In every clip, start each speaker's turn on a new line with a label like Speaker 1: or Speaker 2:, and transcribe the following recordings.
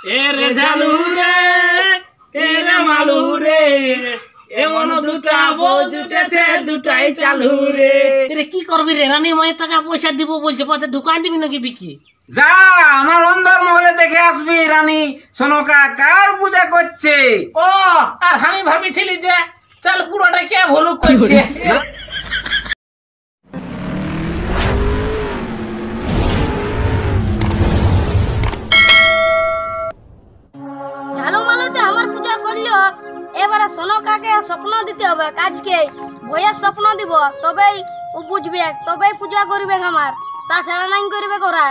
Speaker 1: এ রে ঝালু রে এ রে মালু রে এমন দুটা বউ জুটেছে দুটাই চালু রে। রে কি করবি রে? রানী মায়ের টাকা পয়সা দিব বলছে, পাছে দোকান দিবি নাকি বিকি?
Speaker 2: যা আমার অন্দর মহলে দেখে আসবি রানী সনকা কার পূজা করছে।
Speaker 1: ও আর আমি ভাবিছিলি যে চল পুরোটা কে ভুলুক করছে।
Speaker 3: ঝালু মালুতে আমার পূজা করলো, এবারে সনকাকে স্বপ্ন দিতে হবে। কাজকে বইয়ের স্বপ্ন দিব, তবেই ও বুঝবে, তবেই পূজা করবে আমার, তাছাড়া নাই করবে করা।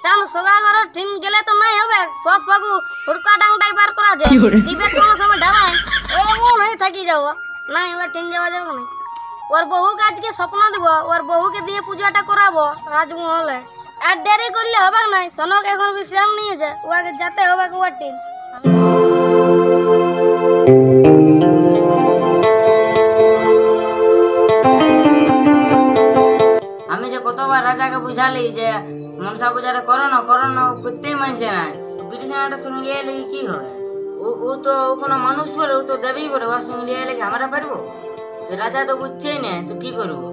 Speaker 3: চান সদাগর ঠিক গেলে তো নাই হবে। সব পাগু হুড়কা ডাংটাই বার করা যায়, দিবে কোনো সময় ডাবাই ওই মন হয়ে থাকি যাবো, নাই এবার ঠিক যাওয়া যাবে না। ওর বহুকে আজকে স্বপ্ন দিব, ওর বহুকে দিয়ে পূজাটা করাবো রাজমহলে। আর দেরি করলে হবে নাই, সনক এখন বিশ্রাম নিয়েছে, ওকে যেতে হবে ওর টিম।
Speaker 4: আমি যে কতবার রাজাকে বুঝালি যে মনসা পূজাটা করো না করতেই মানছে না। পিটিশনটা সঙ্গে এলে কি হবে? ও তো কোনো মানুষ বলে, ও তো দেবেই বলে, ওর সঙ্গে এলে কি আমরা পারবো? রাজা তো বুঝছেই না, তো কি করবো?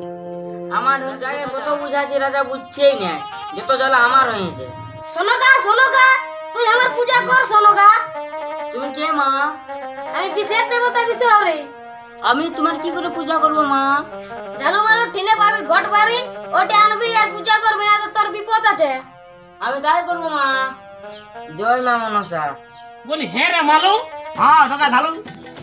Speaker 4: আমার রাজাকে কত বুঝাচ্ছি, রাজা বুঝছেই না, যত জ্বালা আমার হয়েছে।
Speaker 3: সনকা সনকা তুই আমার পূজা কর সনকা।
Speaker 4: তুমি কে মা?
Speaker 3: আমি বিশেষ দেবতা বিশেষ হরে।
Speaker 4: আমি তোমার কি করে পূজা করবো মা?
Speaker 3: ঝালু মালু ঠিনে পাবি ঘট বাড়ি, ওটা আনবি আর পূজা করবি, না তো তোর বিপদ আছে।
Speaker 4: আমি তাই করবো মা। জয় মা মনসা।
Speaker 1: বলি হ্যাঁ রে মালু,
Speaker 2: হ্যাঁ দাদা ঝালু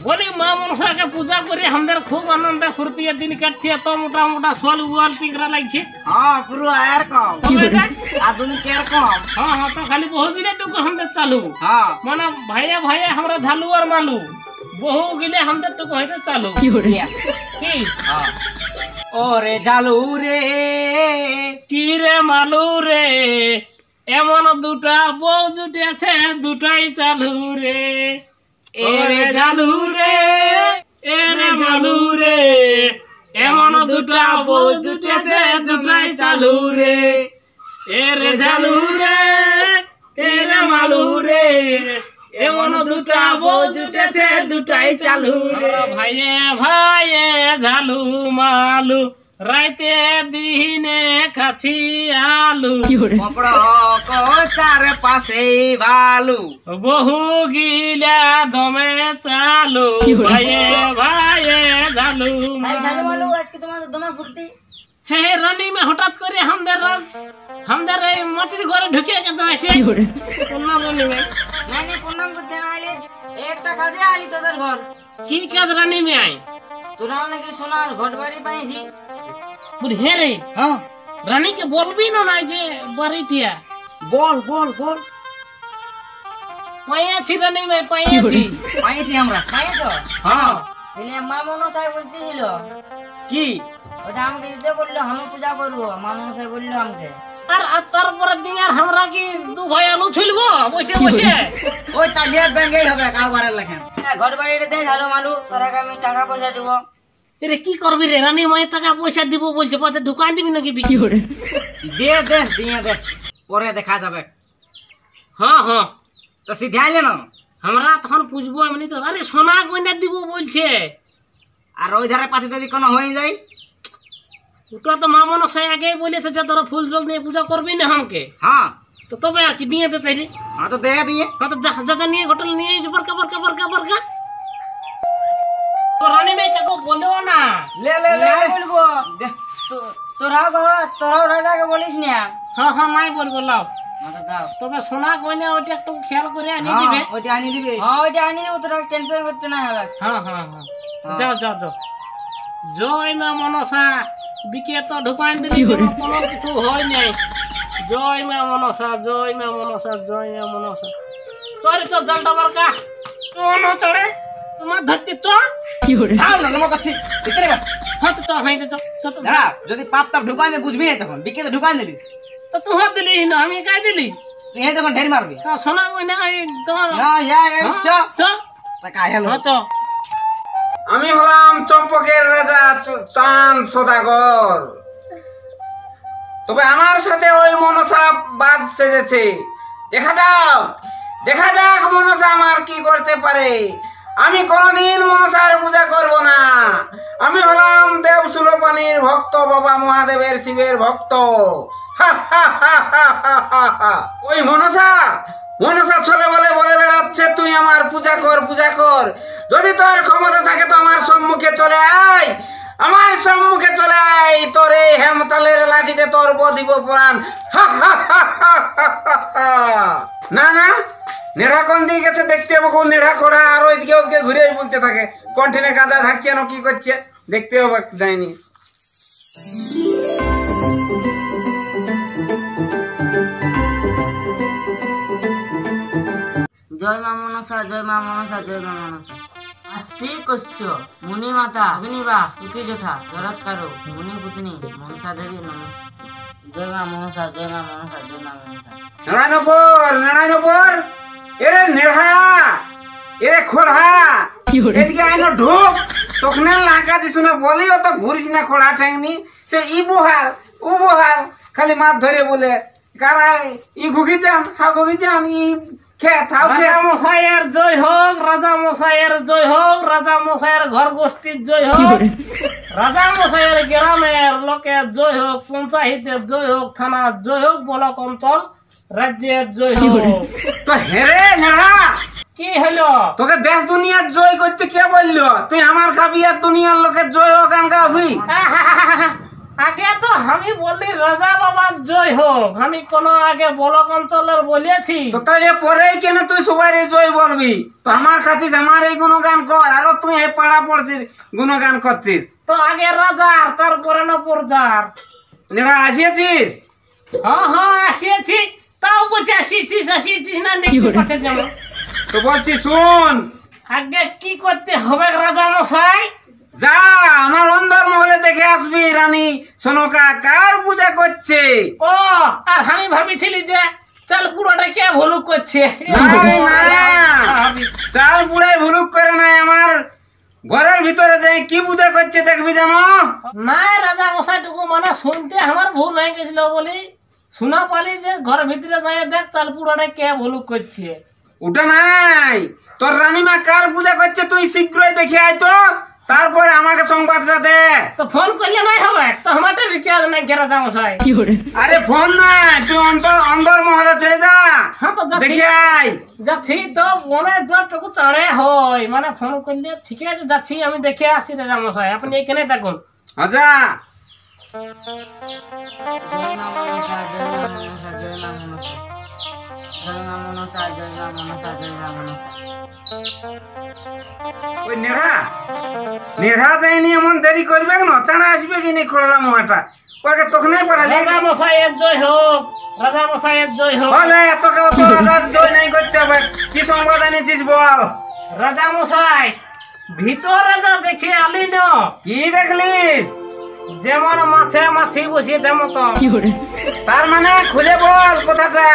Speaker 1: বলি মা মনসাকে পূজা করে আমাদের খুব আনন্দ ফুর্তি দিন কাটছে। এত মোটা মোটা সোল উয়াল টিংরা লাগছে।
Speaker 2: হ্যাঁ পুরো আর কম আধুনিক এর কম।
Speaker 1: হ্যাঁ হ্যাঁ, তো খালি বহু গিলে টুকু আমাদের চালু,
Speaker 2: হ্যাঁ
Speaker 1: মানে ভাইয়া ভাইয়া আমরা ঝালু আর মালু বহু গিলে আমাদের টুকু হইতে চালু। কি
Speaker 2: ওরে ঝালু রে
Speaker 1: কি রে মালু রে এমন দুটা বউ জুটেছে দুটাই চালু রে।
Speaker 2: এরে ঝালু রে
Speaker 1: এ রে মালু রে এমন দুটা বউ জুটেছে দুটাই চালু রে। এ রে ঝালু রে এ রে মালু রে এমন দুটা বউ জুটেছে দুটাই চালু রে। ভাইয়ে ভাইয়ে ঝালু মালু রাইতে দিনে খাচ্ছি আলু।
Speaker 2: পপড় চার পাশে ভালু
Speaker 1: বহু গিলা দমে চালু। ভাইয়ে ভাইয়ে ঝালু
Speaker 4: ঝালু মালু আজকে তোমার দমে ফুর্তি।
Speaker 1: হে রানী মে হঠাৎ করে আমাদের এই মাটির ঘরে ঢুকে গেছে এসে প্রণাম রানী মে।
Speaker 4: নাই নাই প্রণাম করতে না আইলে একটা কাজে আলি তোদের ঘর।
Speaker 1: কি কাজ রানী মে আই?
Speaker 4: তোরা নাকি সোনার ঘর বাড়ি পাইছি।
Speaker 1: বুঝি হে রে
Speaker 2: হ্যাঁ
Speaker 1: রানীকে বলবি না নাই যে বাড়িটিয়া?
Speaker 2: বল বল বল
Speaker 1: পাইয়াছি রানী মে পাইয়াছি।
Speaker 2: পাইছি আমরা
Speaker 4: পাইছো?
Speaker 2: হ্যাঁ
Speaker 4: এনে মা মনসাই বলতেছিল
Speaker 2: কি
Speaker 4: ওটা আমাকে দিতে বললো, আমি পূজা করবো। মা মনসাই বললো আমাকে।
Speaker 1: আর তারপরে দিন আর আমরা কি দু ভাই আলু ছুলবো বসে বসে?
Speaker 2: ওই তাজিয়া ব্যাংকেই হবে কাউবারের লেখেন।
Speaker 4: ঘর বাড়িটা দে ঝালু মালু, তোরা আমি টাকা পয়সা দেবো।
Speaker 1: রে কি করবি রে? রানী মায়ের টাকা পয়সা দিব বলছে, পাছে দোকান দিবি নাকি বিক্রি করে?
Speaker 2: দে দে দিয়ে দে পরে দেখা যাবে।
Speaker 1: হ্যাঁ হ্যাঁ,
Speaker 2: তো সিধে আইলে না
Speaker 1: আমরা তখন পুজবো এমনি তো। আরে সোনা গয়না দিব বলছে।
Speaker 2: আর ওই ধারে পাশে যদি কোনো হয়ে যায়?
Speaker 1: ওটা তো মা মনসাই আগেই বলেছে যে তোরা ফুল জল নিয়ে পূজা করবি না আমাকে।
Speaker 2: হ্যাঁ
Speaker 1: তো তবে আর কি নিয়ে দে তাইলে।
Speaker 2: হ্যাঁ তো দে দিয়ে
Speaker 1: হ্যাঁ তো যা যা যা নিয়ে হোটেল নিয়ে বরকা বরকা বরকা বরকা। তো রানী মেয়ে কাকু বলো না।
Speaker 2: লে লে লে
Speaker 4: নাই বলবো। তোরাও রাজাকে বলিস না।
Speaker 1: হ্যাঁ হ্যাঁ নাই বলবো লাও।
Speaker 4: মাথা দাও।
Speaker 1: তবে সোনা গয়না ওইটা একটু খেয়াল করে আনিয়ে
Speaker 2: হ্যাঁ
Speaker 1: দিবে।
Speaker 2: ওইটা আনি দিবে।
Speaker 4: হ্যাঁ ওইটা আনি দেবো, তোরা টেনশন করতে না হবে।
Speaker 1: হ্যাঁ হ্যাঁ হ্যাঁ, যাও যাও যাও। জয় মা মনসা, বিকে তো ঢুকান দিলি কোনো কিছু হয় নাই। জয় মা মনসা, জয় মা মনসা, জয় মা মনসা। চলে তো জলটা বরকা কোন চড়ে তোমার ধরতে চ। কি করে
Speaker 2: ছাড় না নমক আছে ভিতরে বাচ্চ।
Speaker 1: হ্যাঁ তো চ হাইতে চ চ।
Speaker 2: দাঁড়া যদি পাপ তাপ ঢুকাই দে বুঝবি না তখন বিকে তো ঢুকাই দিলিস।
Speaker 1: তো তুই হাত দিলি না, আমি কাই দিলি?
Speaker 2: তুই এই তখন ঢের মারবি।
Speaker 1: সোনা গয়না তোমার
Speaker 2: হ্যাঁ চ
Speaker 1: চ
Speaker 2: টাকা হেলো।
Speaker 1: হ্যাঁ চ।
Speaker 2: আমি হলাম চম্পকের রাজা চাঁদ সদাগর। তবে আমার সাথে ওই মনসা বাদ সেজেছে। দেখা যাক দেখা যাক মনসা আমার কি করতে পারে। আমি কোনদিন মনসার পূজা করব না। আমি হলাম দেব সুলোপানির ভক্ত, বাবা মহাদেবের শিবের ভক্ত। ওই মনসা মনসা চলে বলে বলে বেড়াচ্ছে তুই আমার পূজা কর পূজা কর। যদি তোর ক্ষমতা থাকে তো আমার সম্মুখে চলে আয়, আমার সম্মুখে চলে আয়। তোর এই হেমতালের লাঠিতে তোর বধিব প্রাণ। না না, নেড়া কোন দিকে গেছে দেখতে হবে। কোন নেড়া খোড়া আর ওইদিকে ওদিকে ঘুরে বলতে থাকে কন্টিনে গাঁজা থাকছে না কি করছে দেখতে হবে, যায়নি।
Speaker 4: জয় মা মনসা, জয় মা মনসা, জয় মা মনসা। আসি কশ্য মুনি মাতা অগ্নিবা তুতি জঠা জরৎ কারো মুনি পুতনি মনসা দেবী নম। জয় মা মনসা, জয় মা মনসা, জয় মা মনসা।
Speaker 2: নারায়ণপুর এরে নেড়া এরে খোড়া এদিকে আইনো ঢোক। তখন লাগাতে শুনে বলি অত ঘুরিস না খোড়া ঠেংনি। সে ই বহার ও বহার খালি মাছ ধরে বলে কারাই ই ঘুগি যান হা ঘুগি যান ই খেত হাও খেত।
Speaker 1: রাজা মশাইয়ের জয় হোক, রাজা মশাইয়ের জয় হোক, রাজা মশাইয়ের ঘর গোষ্ঠীর জয় হোক, রাজা মশাইয়ের গ্রামের লোকের জয় হোক, পঞ্চায়েতের জয় হোক, থানার জয় হোক, ব্লক অঞ্চল রাজ্যের জয় হোক।
Speaker 2: তো হেরে নেড়া
Speaker 1: কি হলো?
Speaker 2: তোকে দেশ দুনিয়ার জয় করতে কে বললো? তুই আমার খাবি আর দুনিয়ার লোকের জয় হোক গান গাবি?
Speaker 1: আগে তো আমি বললি রাজা বাবার জয় হোক, আমি কোন আগে ব্লক অঞ্চলের বলেছি?
Speaker 2: তো তাহলে পরেই কেন তুই সবাই জয় বলবি? তো আমার কাছে আমার এই গুণগান কর, আর তুই এই পাড়া পড়ছিস গুণগান করছিস।
Speaker 1: তো আগে রাজার তারপরে না প্রজার।
Speaker 2: নেড়া আসিয়েছিস?
Speaker 1: হ্যাঁ হ্যাঁ আসিয়েছি। তাও বলছি আসিয়েছিস না দেখতে পাচ্ছে যেমন।
Speaker 2: তো বলছি শোন,
Speaker 1: আগে কি করতে হবে রাজা মশাই?
Speaker 2: যা আমার অন্দর মহলে দেখে আসবি রানী সনকা কার পূজা করছে।
Speaker 1: ও আর আমি ভাবিছিলি যে চাল পুরোটা কে ভুলুক করছে।
Speaker 2: চাল পুরাই ভুলুক করে নাই, আমার ঘরের ভিতরে যাই কি পূজা করছে দেখবি জানো?
Speaker 1: না রাজা মশাইটুকু মানে শুনতে আমার ভুল হয়ে গেছিল বলি শোনা পালি যে ঘরের ভিতরে যাই দেখ চাল পুরোটা কে ভুলুক করছে।
Speaker 2: ওটা নাই, তোর রানীমা কার পূজা করছে তুই শীঘ্রই দেখে আয় তো, তারপরে আমাকে সংবাদটা দে।
Speaker 1: তো ফোন করলে নাই হবে? তো আমারটা রিচার্জ নাই কে রাজা মশাই।
Speaker 2: আরে ফোন নাই, তুই অন্দর মহলে চলে যা,
Speaker 1: হ্যাঁ তো
Speaker 2: দেখে আয়।
Speaker 1: যাচ্ছি তো মনের ডরটুকু চাড়ে হয় মানে ফোন করলে ঠিক আছে যাচ্ছি আমি দেখে আসছি রাজা মশাই, আপনি এখানে থাকুন।
Speaker 2: আচ্ছা
Speaker 4: জয় মা মনসা, জয় মা মনসা, জয় মা মনসা। জয় মা মনসা, জয় মা মনসা, জয় মা মনসা।
Speaker 2: ওই নেড়া যায়নি এমন দেরি করবে না, চাঁড়া আসবে কি নেই খোলা মোয়াটা ওকে তখনই পাঠালি।
Speaker 1: রাজা মশাইয়ের জয় হোক, রাজা মশাইয়ের জয় হোক।
Speaker 2: বলে তোকে অত রাজার জয় নাই করতে হবে, কি সংবাদ এনেছিস বল।
Speaker 1: রাজা মশাই ভিতরে যা দেখে আলি না।
Speaker 2: কি দেখলিস?
Speaker 1: যেমন মাছে মাছি বসিয়েছে মতো।
Speaker 2: তার মানে খুলে বল কথাটা,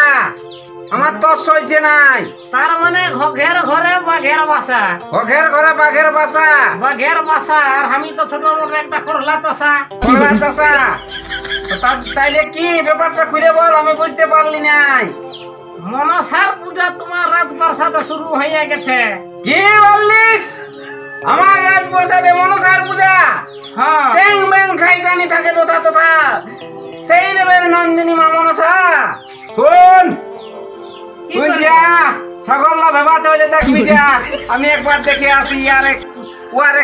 Speaker 2: আমার তো সইছে নাই।
Speaker 1: তার মানে ঘরের ঘরে বাঘের বাসা,
Speaker 2: ঘরের ঘরে বাঘের বাসা,
Speaker 1: বাঘের বাসা। আর আমি তো ছোট মোটো একটা করলা চাষা।
Speaker 2: করলা চাষা। তাইলে কি ব্যাপারটা খুলে বল, আমি বুঝতে পারলি নাই।
Speaker 1: মনসার পূজা তোমার রাজপ্রাসাদে শুরু হয়ে গেছে।
Speaker 2: কি বললিস? আমার রাজপ্রাসাদে মনসার পূজা?
Speaker 1: হ্যাঁ
Speaker 2: চ্যাং ব্যাং খাই কানি থাকে তোথা তোথা, সেই নেবেন নন্দিনী মা মনসা। শোন তুই যা ছাগল্লা ভেবা চলে দেখবি যা, আমি একবার দেখে আসি। আর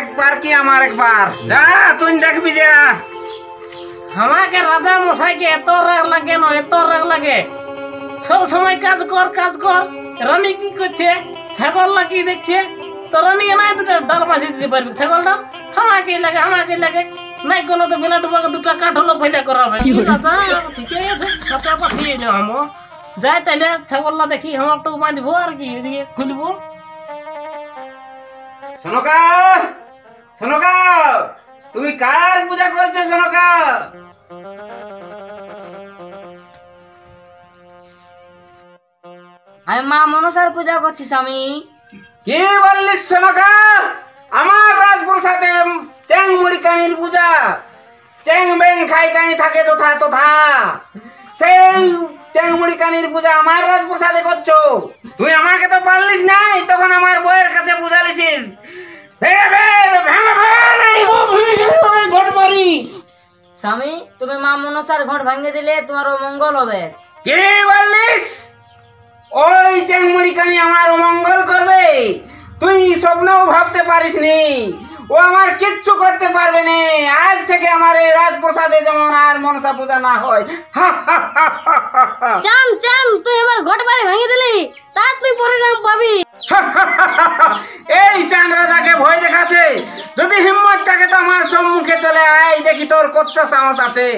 Speaker 2: একবার কি আমার একবার যা তুই দেখবি যা।
Speaker 1: আমাকে রাজা মশাইকে এত রাগ লাগে না, এত রাগ লাগে। সব সময় কাজ কর কাজ কর। রানী কি করছে? ছাগল্লা কি দেখছে? তো রানী নাই দুটো ডাল মাঝে দিতে পারবি ছাগল ডাল। আমাকে লাগে নাই কোনো তো বেলা ডুবাকে দুটা কাঠ হলো ফেলে করাবে। ঠিকই আছে কাটা পাঠিয়ে না আমি যাই তাইলে ছাগল্লা দেখি আমার একটু বাঁধবো আর কি এদিকে খুলবো।
Speaker 2: সনকা সনকা তুমি কার পূজা করছো সনকা?
Speaker 4: আমি মা মনসার পূজা করছি স্বামী।
Speaker 2: কি বললিস সনকা? আমার রাজপ্রাসাদে চ্যাং মুড়ি কানির পূজা, চ্যাং ব্যাং খাই কানি থাকে তোথা তোথা, সেই চেংমুড়ি কানির পূজা আমার রাজপ্রসাদে করছো। তুই আমাকে তো পারলিস নাই, তখন আমার বউয়ের কাছে বুঝালিছিস। ভেঙে ফেল, ভেঙে ফেল এই ঘট মারি।
Speaker 4: স্বামী, তুমি মা মনসার ঘট ভাঙে দিলে তোমার মঙ্গল হবে।
Speaker 2: কি বললিস? ওই চেংমুড়ি কানি আমার অমঙ্গল করবে? তুই স্বপ্নও ভাবতে পারিস নি। ও আমার কিচ্ছু করতে পারবে না। আজ থেকে আমার এই রাজপ্রসাদে যেমন আর মনসা পূজা না হয়।
Speaker 3: চান চান তুই আমার ঘট বাড়ি ভেঙে দিলি, তা তুই পরিণাম পাবি।
Speaker 2: এই চাঁদ রাজাকে ভয় দেখাচ্ছে। যদি হিম্মত থাকে তো আমার সম্মুখে চলে আয়, দেখি তোর কতটা সাহস আছে।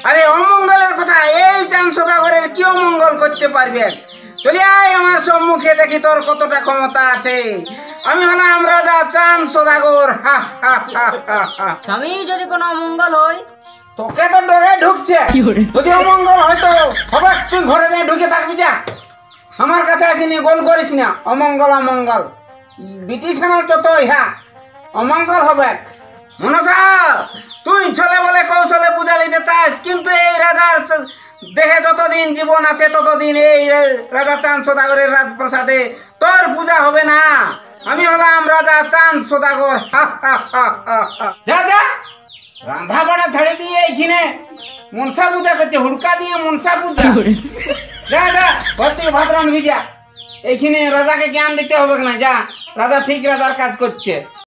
Speaker 2: আরে অমঙ্গলের কথা, এই চাঁদ সদাগরের কি অমঙ্গল করতে পারবে? চলে আয় আমার সম্মুখে, দেখি তোর কতটা ক্ষমতা আছে। আমি হলাম রাজা চাঁদ সদাগর।
Speaker 4: স্বামী, যদি কোনো মঙ্গল হয়?
Speaker 2: তোকে তো ডরে ঢুকছে। যদি অমঙ্গল হয়তো হবে, তুই ঘরে যাই ঢুকে থাকবি। যা, আমার কাছে আসিনি, গোল করিস না। অমঙ্গল অমঙ্গল ব্রিটিশ যত ইহা অমঙ্গল হবে। মনসা, তুই ছলে বলে কৌশলে পূজা নিতে চাস, কিন্তু এই রাজার দেহে যতদিন জীবন আছে ততদিন এই রাজা চাঁদ সদাগরের রাজপ্রাসাদে তোর পূজা হবে না। আমি হলাম রাজা চাঁদ সদাগর। যা যা, রান্ধা বাড়া ছেড়ে দিয়ে এইখানে মনসা পূজা করছে। হুড়কা দিয়ে মনসা পূজা। যা যা, ঘর থেকে ভাত রাঁধবি। যা, এইখানে রাজাকে জ্ঞান দিতে হবে না। যা, রাজা ঠিক রাজার কাজ করছে।